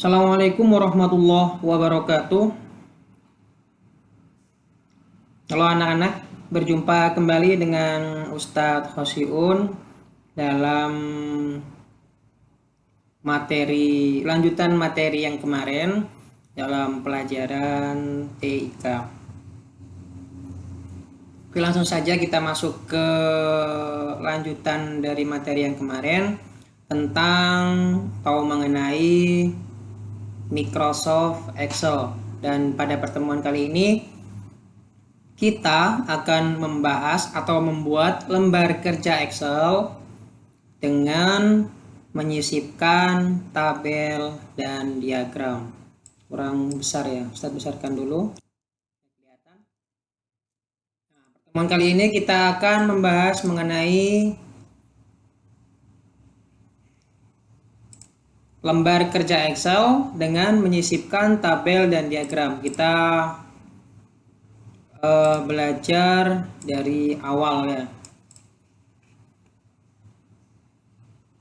Assalamualaikum warahmatullahi wabarakatuh. Halo anak-anak, berjumpa kembali dengan Ustadz Khosiun dalam lanjutan materi yang kemarin dalam pelajaran TIK. Oke, langsung saja kita masuk ke lanjutan dari materi yang kemarin tentang tahu mengenai Microsoft Excel. Dan pada pertemuan kali ini kita akan membahas atau membuat lembar kerja Excel dengan menyisipkan tabel dan diagram. Kurang besar ya, Ustadz besarkan dulu. Pertemuan kali ini kita akan membahas mengenai lembar kerja Excel dengan menyisipkan tabel dan diagram. Kita belajar dari awal ya.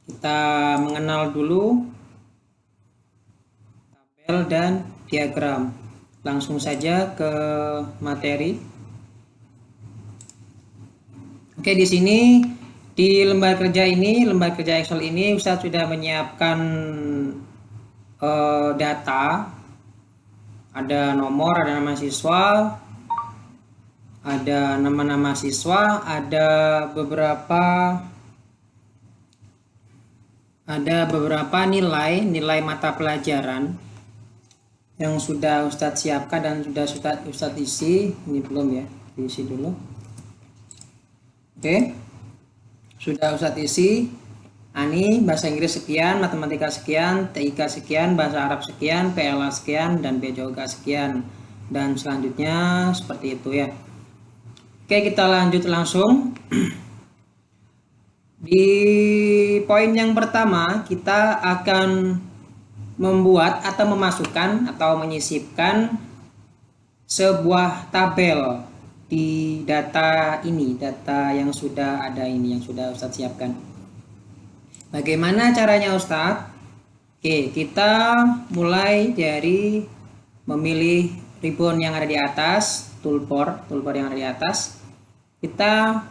Kita mengenal dulu tabel dan diagram. Langsung saja ke materi. Oke, di sini di lembar kerja Excel ini Ustadz sudah menyiapkan data. Ada nomor, ada nama siswa, ada nama-nama siswa, ada beberapa nilai mata pelajaran yang sudah Ustadz siapkan dan sudah Ustadz isi. Ini belum ya, diisi dulu. Oke, sudah Ustadz isi. Ini bahasa Inggris sekian, matematika sekian, TIK sekian, bahasa Arab sekian, PLA sekian, dan BJOGA sekian, dan selanjutnya seperti itu ya. Oke, kita lanjut langsung. Di poin yang pertama kita akan membuat atau memasukkan atau menyisipkan sebuah tabel di data ini, data yang sudah ada ini, yang sudah Ustadz siapkan. Bagaimana caranya Ustadz? Oke, kita mulai dari memilih ribbon yang ada di atas, toolbar yang ada di atas. Kita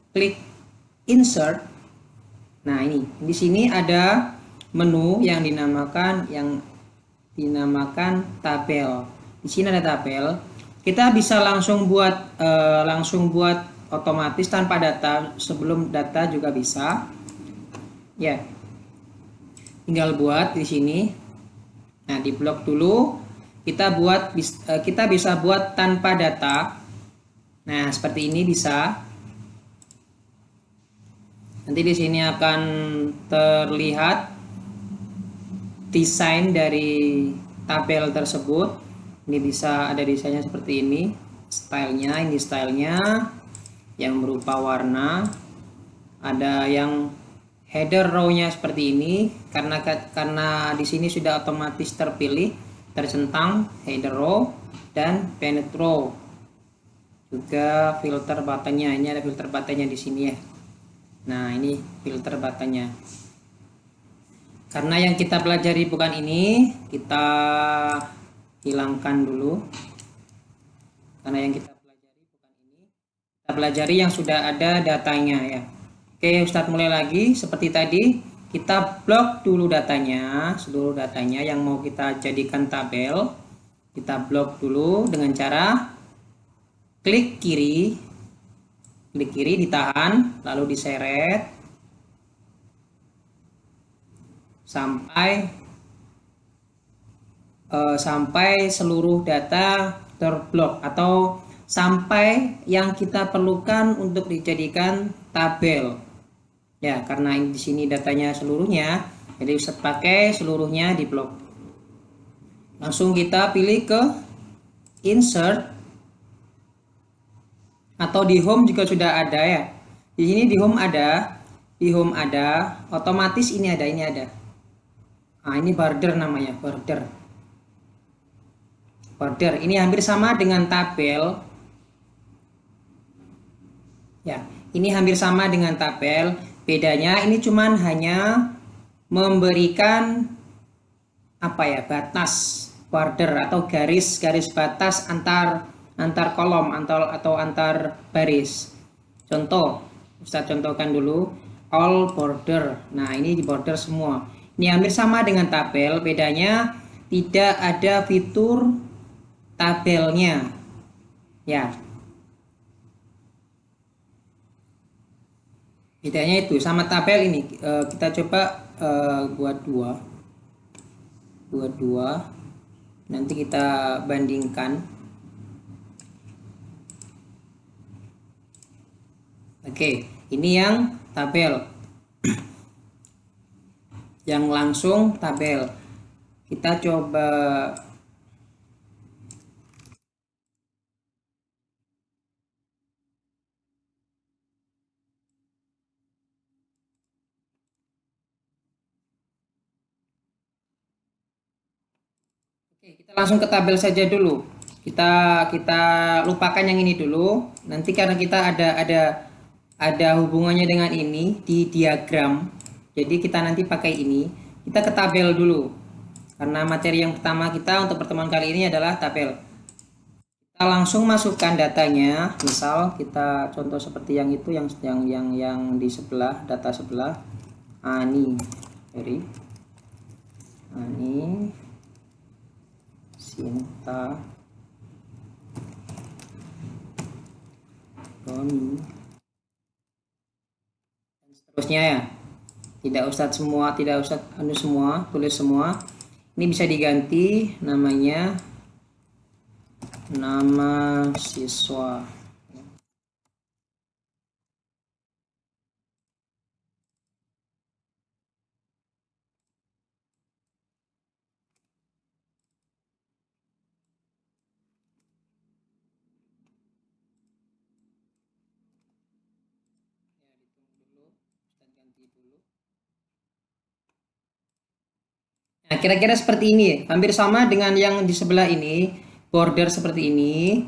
klik insert. Nah, ini di sini ada menu yang dinamakan tabel. Di sini ada tabel. Kita bisa langsung buat otomatis tanpa data, sebelum data juga bisa. Ya. Tinggal buat di sini. Nah, di blok dulu kita bisa buat tanpa data. Nah, seperti ini bisa. Nanti di sini akan terlihat desain dari tabel tersebut. Ini bisa ada desainnya seperti ini. Ini stylenya yang berupa warna. Ada yang header row-nya seperti ini karena di sini sudah otomatis tercentang header row dan pinned row. Juga filter buttonnya. Ini ada filter buttonnya di sini ya. Nah, ini filter buttonnya. Karena yang kita pelajari bukan ini, kita hilangkan dulu. Karena yang kita pelajari bukan ini, kita pelajari yang sudah ada datanya ya. Oke, Ustadz mulai lagi seperti tadi. Kita blok dulu datanya, seluruh datanya yang mau kita jadikan tabel. Kita blok dulu dengan cara klik kiri ditahan, lalu diseret sampai seluruh data terblok atau sampai yang kita perlukan untuk dijadikan tabel. Ya, karena di sini datanya seluruhnya, jadi Ustaz pakai seluruhnya di blok. Langsung kita pilih ke insert. Atau di home juga sudah ada ya. Di sini di home ada, otomatis ini ada. Nah, ini border namanya, border. Ini hampir sama dengan tabel. Ya, ini hampir sama dengan tabel. Bedanya ini cuman hanya memberikan apa ya, batas, border atau garis batas antar kolom atau antar baris. Contoh, Ustadz contohkan dulu, all border. Nah, ini di border semua. Ini hampir sama dengan tabel, bedanya tidak ada fitur tabelnya. Ya. Bedanya itu sama tabel ini. Kita coba buat dua. Nanti kita bandingkan. Oke, ini yang tabel. Yang langsung tabel. Kita coba kita langsung ke tabel saja dulu. Kita lupakan yang ini dulu. Nanti karena kita ada hubungannya dengan ini di diagram. Jadi kita nanti pakai ini. Kita ke tabel dulu. Karena materi yang pertama kita untuk pertemuan kali ini adalah tabel. Kita langsung masukkan datanya. Misal kita contoh seperti yang itu, yang di sebelah, data sebelah. Ani, Sinta, Roni, dan seterusnya ya. Tidak usah semua, tulis semua. Ini bisa diganti namanya nama siswa. Nah, kira-kira seperti ini, hampir sama dengan yang di sebelah ini, border seperti ini.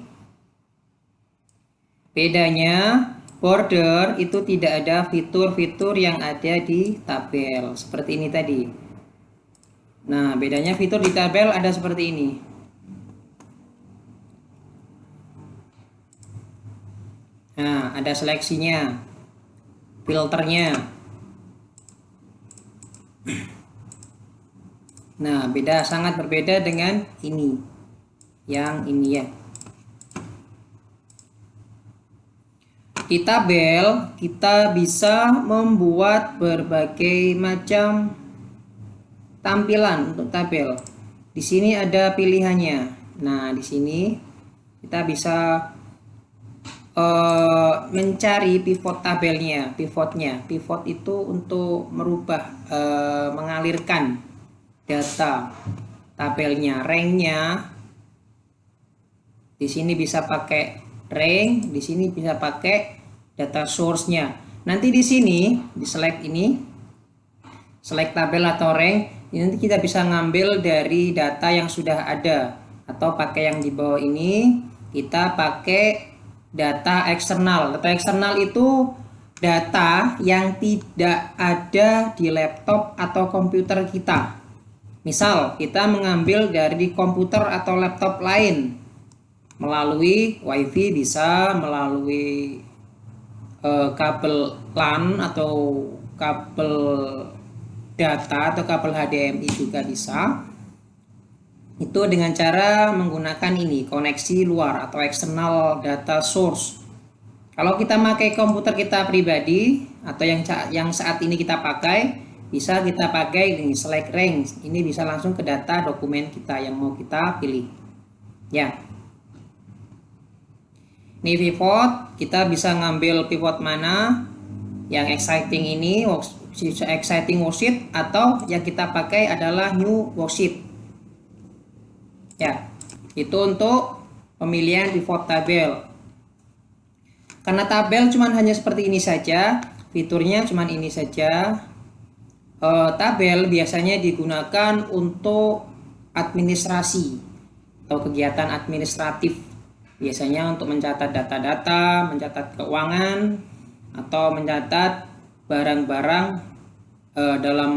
Bedanya, border itu tidak ada fitur-fitur yang ada di tabel, seperti ini tadi. Nah, bedanya fitur di tabel ada seperti ini. Nah, ada seleksinya, filternya. Nah, sangat berbeda dengan ini. Yang ini ya. Di tabel kita bisa membuat berbagai macam tampilan untuk tabel. Di sini ada pilihannya. Nah, di sini kita bisa mencari pivot tabelnya, pivot itu untuk merubah, mengalirkan data tabelnya, ranknya. Di sini bisa pakai rank, di sini bisa pakai data source-nya. Nanti di sini di select ini, select tabel atau rank, nanti kita bisa ngambil dari data yang sudah ada, atau pakai yang di bawah ini kita pakai data eksternal. Data eksternal itu data yang tidak ada di laptop atau komputer kita. Misal kita mengambil dari komputer atau laptop lain melalui WiFi, bisa melalui kabel LAN atau kabel data atau kabel HDMI juga bisa. Itu dengan cara menggunakan ini, koneksi luar atau external data source. Kalau kita pakai komputer kita pribadi atau yang saat ini kita pakai, bisa kita pakai ini select range. Ini bisa langsung ke data dokumen kita yang mau kita pilih. Ya. Ini pivot, kita bisa ngambil pivot mana yang exciting ini, exciting worksheet, atau yang kita pakai adalah new worksheet. Ya. Itu untuk pemilihan pivot tabel. Karena tabel cuman hanya seperti ini saja, fiturnya cuman ini saja. Tabel biasanya digunakan untuk administrasi atau kegiatan administratif, biasanya untuk mencatat data-data, mencatat keuangan, atau mencatat barang-barang dalam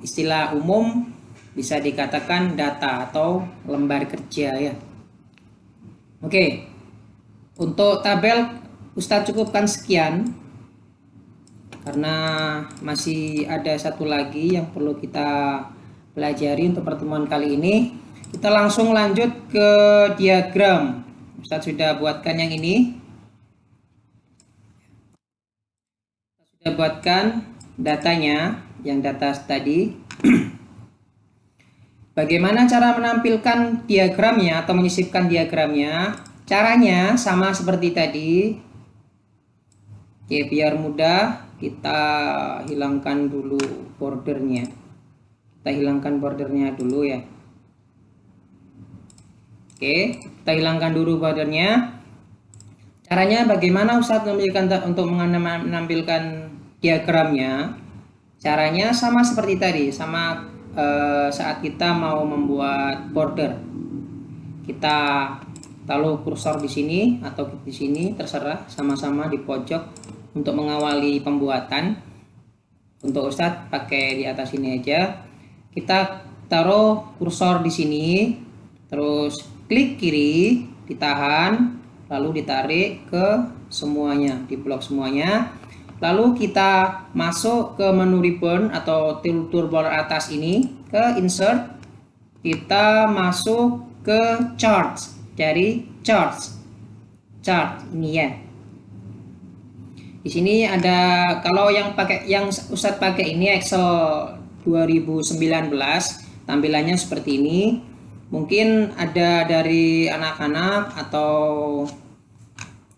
istilah umum bisa dikatakan data atau lembar kerja ya. Oke, untuk tabel Ustadz cukupkan sekian karena masih ada satu lagi yang perlu kita pelajari untuk pertemuan kali ini. Kita langsung lanjut ke diagram. Ustadz sudah buatkan yang ini. Sudah buatkan datanya, yang data tadi. Bagaimana cara menampilkan diagramnya atau menyisipkan diagramnya? Caranya sama seperti tadi. Oke, biar mudah kita hilangkan dulu bordernya. Kita hilangkan bordernya dulu ya. Oke, kita hilangkan dulu bordernya. Caranya bagaimana Ustadz untuk menampilkan diagramnya? Caranya sama seperti tadi, sama saat kita mau membuat border. Kita taruh kursor di sini atau di sini, terserah, sama-sama di pojok untuk mengawali pembuatan. Untuk Ustadz pakai di atas ini aja. Kita taruh kursor di sini, terus klik kiri, ditahan, lalu ditarik ke semuanya, di blok semuanya. Lalu kita masuk ke menu ribbon atau toolbar atas ini, ke insert, kita masuk ke charts, dari charts, chart ini ya. Di sini ada, kalau yang Ustadz pakai ini Excel 2019, tampilannya seperti ini. Mungkin ada dari anak-anak atau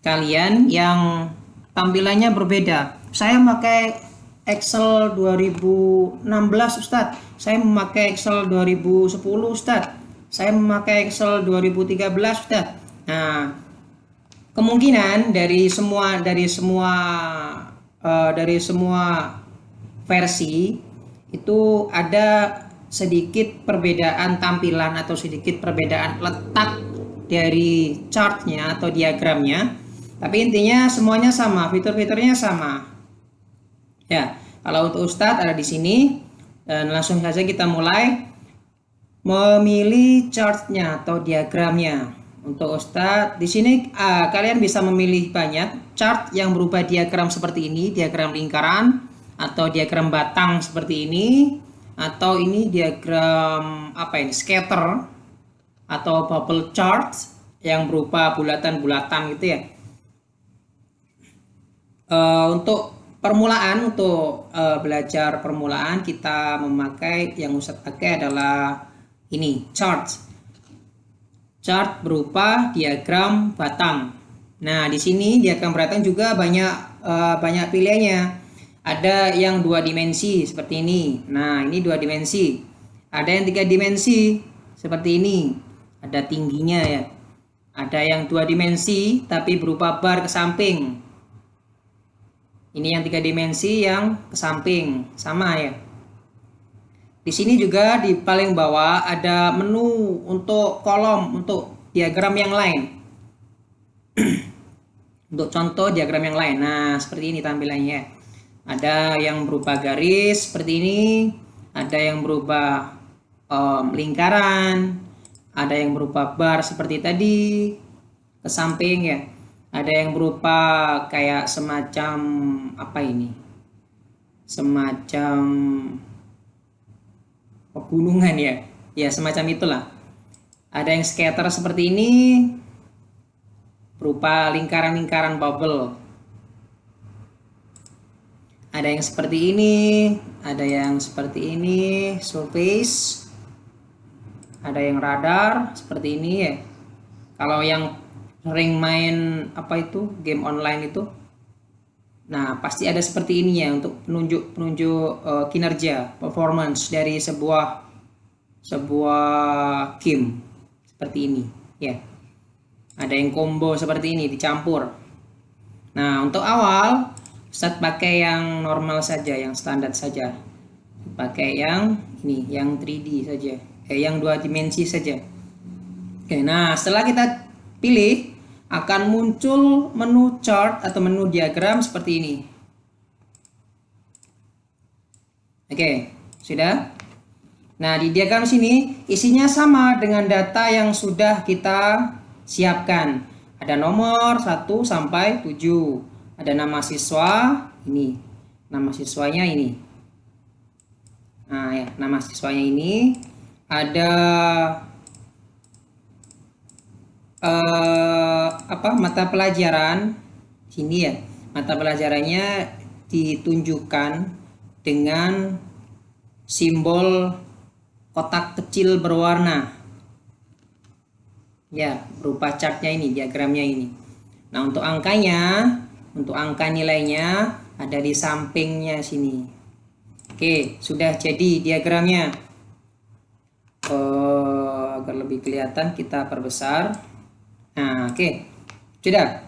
kalian yang tampilannya berbeda. Saya memakai Excel 2016 Ustadz. Saya memakai Excel 2010 Ustadz. Saya memakai Excel 2013 Ustadz. Nah, kemungkinan dari semua versi itu ada sedikit perbedaan tampilan atau sedikit perbedaan letak dari chartnya atau diagramnya. Tapi intinya semuanya sama, fitur-fiturnya sama. Ya, kalau untuk Ustadz ada di sini, dan langsung saja kita mulai memilih chartnya atau diagramnya. Untuk Ustadz di sini kalian bisa memilih banyak chart yang berubah diagram seperti ini, diagram lingkaran atau diagram batang seperti ini, atau ini diagram apa ini, scatter atau bubble chart yang berupa bulatan-bulatan gitu ya. Untuk permulaan, untuk belajar permulaan kita memakai, yang Ustadz pakai adalah ini, chart berupa diagram batang. Nah, di sini diagram batang juga banyak pilihannya. Ada yang 2 dimensi seperti ini. Nah, ini 2 dimensi. Ada yang 3 dimensi seperti ini. Ada tingginya ya. Ada yang 2 dimensi tapi berupa bar ke samping. Ini yang 3 dimensi yang ke samping, sama ya. Di sini juga di paling bawah ada menu untuk kolom, untuk diagram yang lain. Untuk contoh diagram yang lain. Nah, seperti ini tampilannya. Ada yang berupa garis seperti ini, ada yang berupa lingkaran, ada yang berupa bar seperti tadi ke samping ya. Ada yang berupa kayak semacam apa ini? Semacam pegunungan ya. Ya, semacam itulah. Ada yang scatter seperti ini berupa lingkaran-lingkaran bubble. Ada yang seperti ini, ada yang seperti ini, surface. Ada yang radar seperti ini ya. Kalau yang sering main apa itu, game online itu, nah pasti ada seperti ini ya, untuk penunjuk kinerja, performance dari sebuah game seperti ini ya. Ada yang combo seperti ini, dicampur. Nah, untuk awal Ustadz pakai yang normal saja, yang standar saja. Pakai yang ini, yang 3D saja, yang 2 dimensi saja. Oke, nah setelah kita pilih, akan muncul menu chart atau menu diagram seperti ini. Oke, sudah. Nah, di diagram sini isinya sama dengan data yang sudah kita siapkan. Ada nomor 1 sampai 7. Ada nama siswa, ini. Nama siswanya ini. Nah, ya, nama siswanya ini. Ada mata pelajaran sini ya. Mata pelajarannya ditunjukkan dengan simbol kotak kecil berwarna. Ya, berupa chartnya ini, diagramnya ini. Nah, untuk angkanya, untuk angka nilainya ada di sampingnya sini. Oke, sudah jadi diagramnya. Agar lebih kelihatan kita perbesar. Nah, oke. Sudah.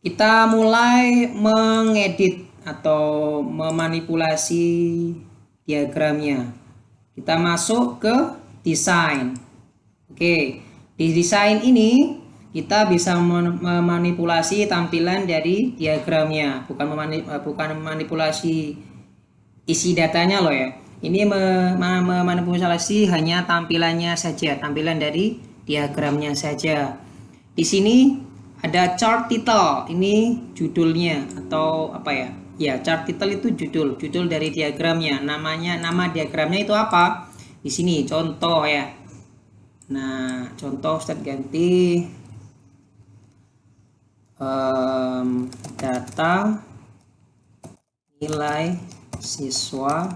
Kita mulai mengedit atau memanipulasi diagramnya. Kita masuk ke desain. Oke, di desain ini kita bisa memanipulasi tampilan dari diagramnya, bukan memanipulasi isi datanya loh ya. Ini memanipulasi hanya tampilannya saja, tampilan dari diagramnya saja. Di sini ada chart title, ini judulnya atau apa ya? Ya, chart title itu judul dari diagramnya. Nama diagramnya itu apa? Di sini contoh ya. Nah, contoh Ustadz ganti data nilai siswa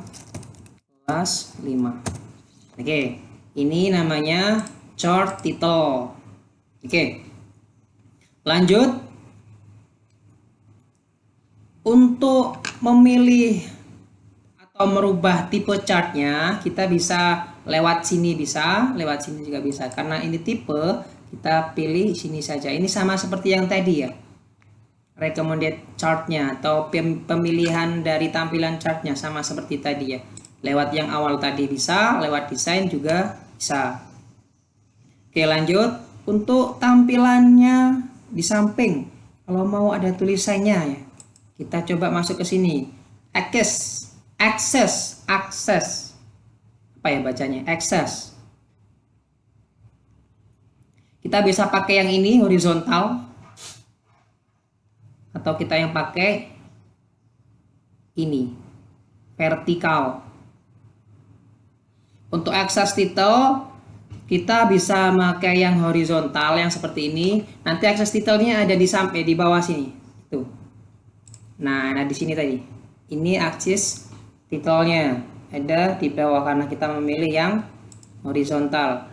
kelas 5. Oke, ini namanya chart title. Oke. Lanjut. Untuk memilih atau merubah tipe chartnya, kita bisa lewat sini lewat sini juga bisa. Karena ini tipe, kita pilih sini saja. Ini sama seperti yang tadi ya. Recommended chartnya atau pemilihan dari tampilan chartnya sama seperti tadi ya. Lewat yang awal tadi bisa, lewat desain juga bisa. Oke, lanjut. Untuk tampilannya di samping, kalau mau ada tulisannya ya, kita coba masuk ke sini. Akses. Apa ya bacanya? Akses. Kita bisa pakai yang ini horizontal, atau kita yang pakai ini vertikal. Untuk akses title kita bisa pakai yang horizontal yang seperti ini. Nanti akses titelnya ada di samping di bawah sini. Tuh. Nah, di sini tadi. Ini akses titelnya ada di bawah karena kita memilih yang horizontal.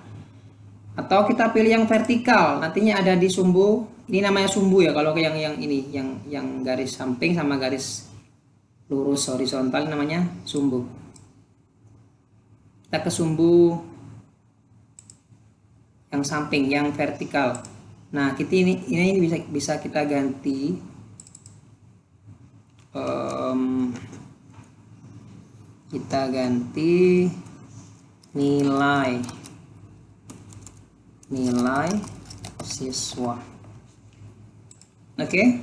Atau kita pilih yang vertikal, nantinya ada di sumbu. Ini namanya sumbu ya kalau yang ini, yang garis samping sama garis lurus horizontal namanya sumbu. Kita ke sumbu yang samping, yang vertikal. Nah, kita ini bisa kita ganti kita ganti nilai siswa. Oke,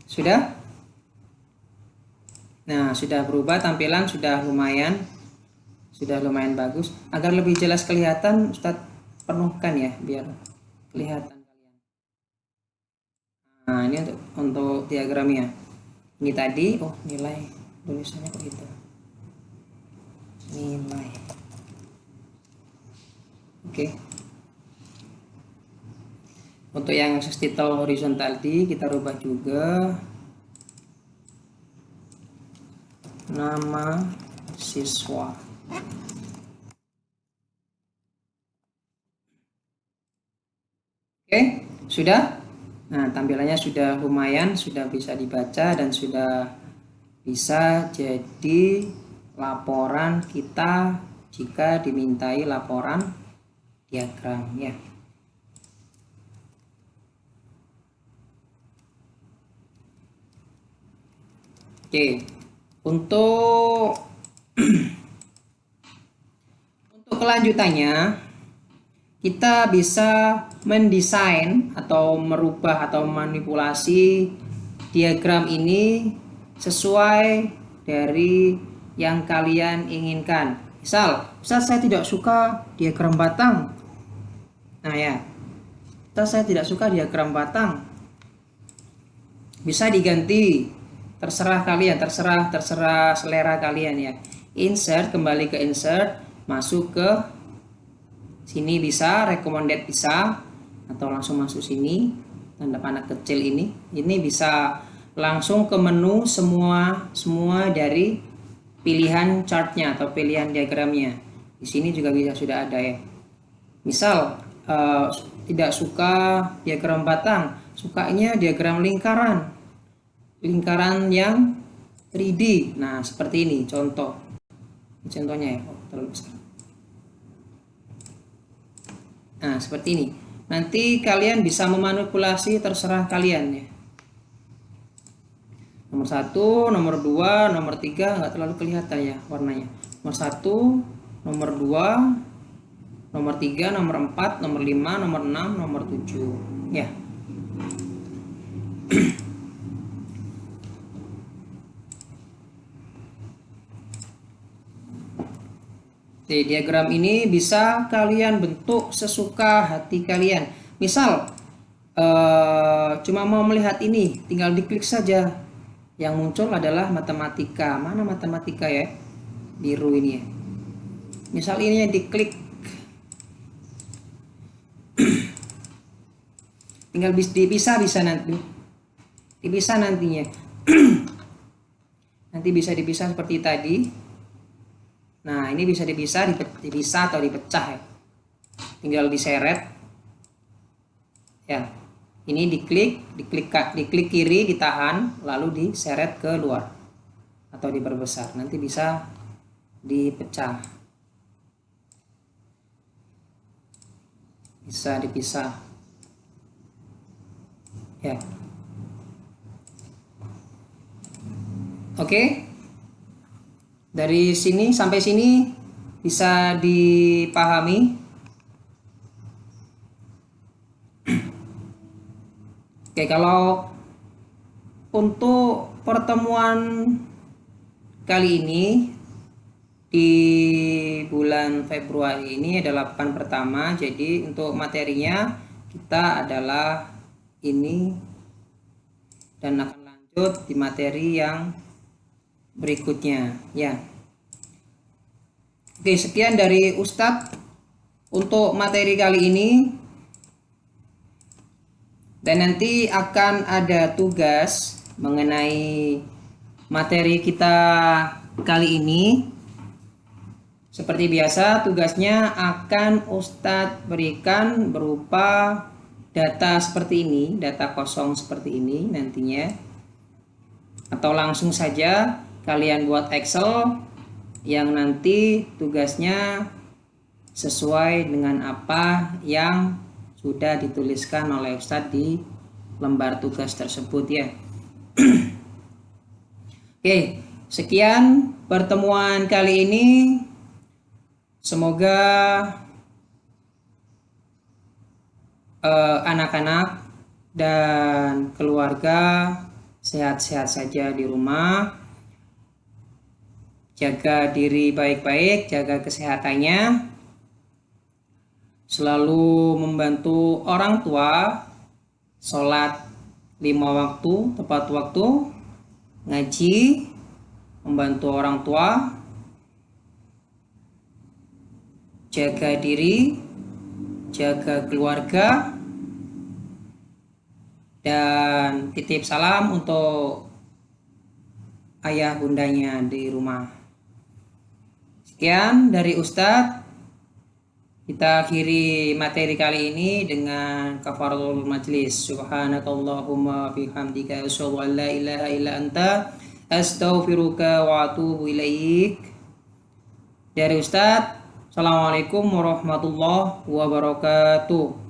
sudah. Nah, sudah berubah tampilan, sudah lumayan bagus. Agar lebih jelas kelihatan, Ustadz penuhkan ya biar kelihatan kalian. Nah, ini untuk diagramnya. Ini tadi, nilai tulisannya kok gitu. Nilai. Oke. Untuk yang title horizontal tadi kita rubah juga nama siswa. Oke, sudah. Nah, tampilannya sudah lumayan, sudah bisa dibaca dan sudah bisa jadi laporan kita jika dimintai laporan diagram ya. Oke, untuk kelanjutannya kita bisa mendesain atau merubah atau manipulasi diagram ini sesuai dari yang kalian inginkan. Misal, Ustaz saya tidak suka diagram batang. Nah ya, Ustaz saya tidak suka diagram batang. Bisa diganti, terserah kalian, terserah selera kalian ya. Insert, kembali ke insert, masuk ke sini bisa, recommended bisa, atau langsung masuk sini, tanda panah kecil ini bisa langsung ke menu semua dari pilihan chartnya atau pilihan diagramnya. Di sini juga bisa sudah ada ya. Misal tidak suka diagram batang, sukanya diagram lingkaran yang 3D. Nah seperti ini contohnya ya. Terlalu besar. Nah seperti ini. Nanti kalian bisa memanipulasi, terserah kalian ya. Nomor 1, nomor 2, nomor 3 nggak terlalu kelihatan ya warnanya. Nomor 1, nomor 2, nomor 3, nomor 4, nomor 5, nomor 6, nomor 7 ya. Di diagram ini bisa kalian bentuk sesuka hati kalian. Misal cuma mau melihat ini, tinggal diklik saja. Yang muncul adalah matematika. Mana matematika ya? Biru ini ya. Misal ini yang diklik, tinggal dipisah nantinya. Nanti bisa dipisah seperti tadi. Nah ini bisa dipisah atau dipecah ya. Tinggal diseret ya. Ini diklik kiri, ditahan, lalu diseret ke luar atau diperbesar. Nanti bisa dipecah, bisa dipisah ya. Oke, dari sini sampai sini bisa dipahami. Oke, kalau untuk pertemuan kali ini di bulan Februari ini adalah pekan pertama, jadi untuk materinya kita adalah ini dan akan lanjut di materi yang berikutnya ya. Oke, sekian dari Ustadz untuk materi kali ini. Dan nanti akan ada tugas mengenai materi kita kali ini. Seperti biasa, tugasnya akan Ustadz berikan berupa data seperti ini, data kosong seperti ini nantinya. Atau langsung saja kalian buat Excel yang nanti tugasnya sesuai dengan apa yang sudah dituliskan oleh Ustadz di lembar tugas tersebut ya. Oke, sekian pertemuan kali ini. Semoga anak-anak dan keluarga sehat-sehat saja di rumah. Jaga diri baik-baik, jaga kesehatannya. Selalu membantu orang tua, sholat 5 waktu, tepat waktu, ngaji, membantu orang tua, jaga diri, jaga keluarga, dan titip salam untuk ayah bundanya di rumah. Sekian dari Ustadz. Kita akhiri materi kali ini dengan kafaratul majlis. Subhanakallahumma bihamdika asyhadu an la ilaha illa anta astaghfiruka wa atubu ilaik. Dari Ustadz, Assalamualaikum warahmatullahi wabarakatuh.